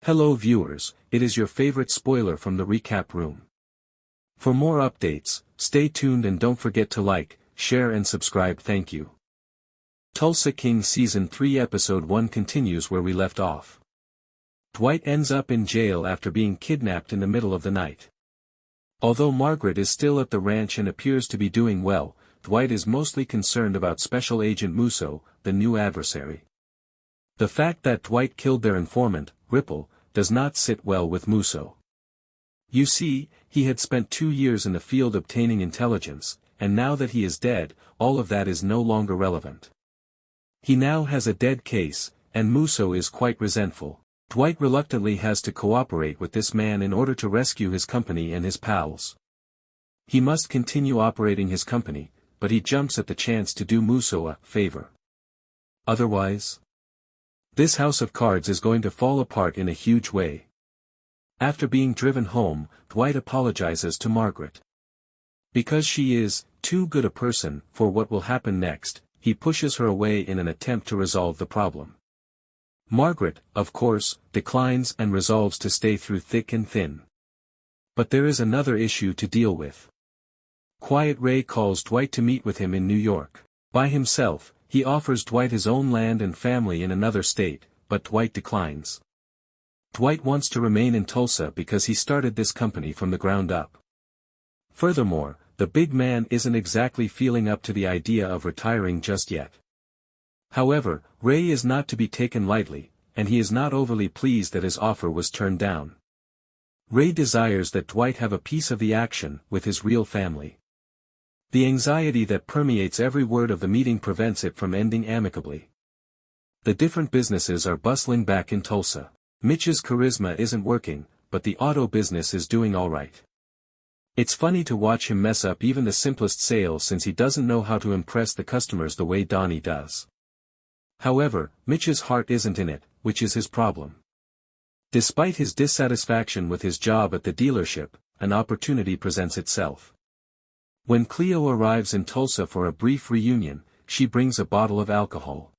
Hello viewers, it is your favorite spoiler from the recap room. For more updates, stay tuned and don't forget to like, share and subscribe. Thank you. Tulsa King Season 3 Episode 1 continues where we left off. Dwight ends up in jail after being kidnapped in the middle of the night. Although Margaret is still at the ranch and appears to be doing well, Dwight is mostly concerned about Special Agent Musso, the new adversary. The fact that Dwight killed their informant, Ripple, does not sit well with Musso. You see, he had spent 2 years in the field obtaining intelligence, and now that he is dead, all of that is no longer relevant. He now has a dead case, and Musso is quite resentful. Dwight reluctantly has to cooperate with this man in order to rescue his company and his pals. He must continue operating his company, but he jumps at the chance to do Musso a favor. Otherwise, this house of cards is going to fall apart in a huge way. After being driven home, Dwight apologizes to Margaret. Because she is too good a person for what will happen next, he pushes her away in an attempt to resolve the problem. Margaret, of course, declines and resolves to stay through thick and thin. But there is another issue to deal with. Quiet Ray calls Dwight to meet with him in New York. By himself, he offers Dwight his own land and family in another state, but Dwight declines. Dwight wants to remain in Tulsa because he started this company from the ground up. Furthermore, the big man isn't exactly feeling up to the idea of retiring just yet. However, Ray is not to be taken lightly, and he is not overly pleased that his offer was turned down. Ray desires that Dwight have a piece of the action with his real family. The anxiety that permeates every word of the meeting prevents it from ending amicably. The different businesses are bustling back in Tulsa. Mitch's charisma isn't working, but the auto business is doing alright. It's funny to watch him mess up even the simplest sales since he doesn't know how to impress the customers the way Donnie does. However, Mitch's heart isn't in it, which is his problem. Despite his dissatisfaction with his job at the dealership, an opportunity presents itself. When Cleo arrives in Tulsa for a brief reunion, she brings a bottle of alcohol.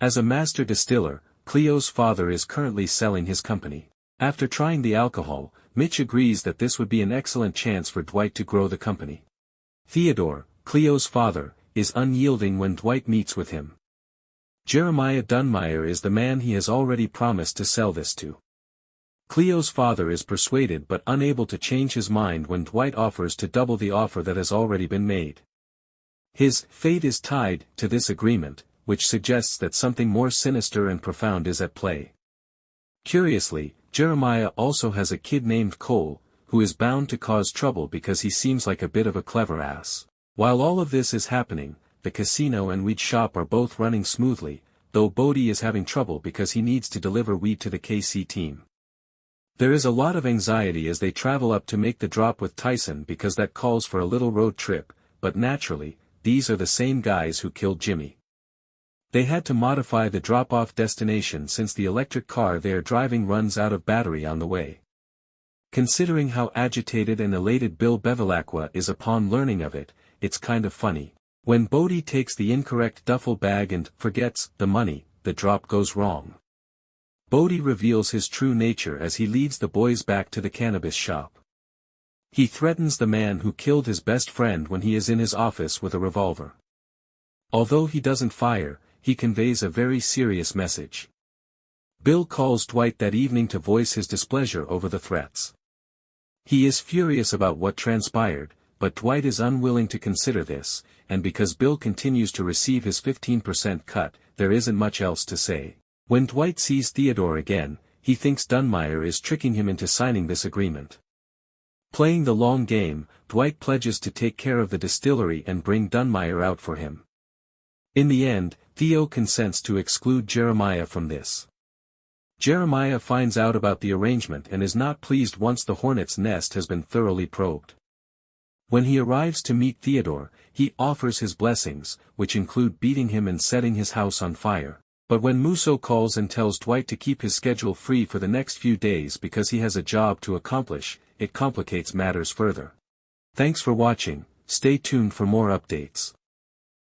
As a master distiller, Cleo's father is currently selling his company. After trying the alcohol, Mitch agrees that this would be an excellent chance for Dwight to grow the company. Theodore, Cleo's father, is unyielding when Dwight meets with him. Jeremiah Dunmeyer is the man he has already promised to sell this to. Cleo's father is persuaded but unable to change his mind when Dwight offers to double the offer that has already been made. His fate is tied to this agreement, which suggests that something more sinister and profound is at play. Curiously, Jeremiah also has a kid named Cole, who is bound to cause trouble because he seems like a bit of a clever ass. While all of this is happening, the casino and weed shop are both running smoothly, though Bodie is having trouble because he needs to deliver weed to the KC team. There is a lot of anxiety as they travel up to make the drop with Tyson because that calls for a little road trip, but naturally, these are the same guys who killed Jimmy. They had to modify the drop-off destination since the electric car they are driving runs out of battery on the way. Considering how agitated and elated Bill Bevilacqua is upon learning of it, it's kind of funny. When Bodie takes the incorrect duffel bag and forgets the money, the drop goes wrong. Bodie reveals his true nature as he leads the boys back to the cannabis shop. He threatens the man who killed his best friend when he is in his office with a revolver. Although he doesn't fire, he conveys a very serious message. Bill calls Dwight that evening to voice his displeasure over the threats. He is furious about what transpired, but Dwight is unwilling to consider this, and because Bill continues to receive his 15% cut, there isn't much else to say. When Dwight sees Theodore again, he thinks Dunmeyer is tricking him into signing this agreement. Playing the long game, Dwight pledges to take care of the distillery and bring Dunmeyer out for him. In the end, Theo consents to exclude Jeremiah from this. Jeremiah finds out about the arrangement and is not pleased once the hornet's nest has been thoroughly probed. When he arrives to meet Theodore, he offers his blessings, which include beating him and setting his house on fire. But when Musso calls and tells Dwight to keep his schedule free for the next few days because he has a job to accomplish, it complicates matters further. Thanks for watching, stay tuned for more updates.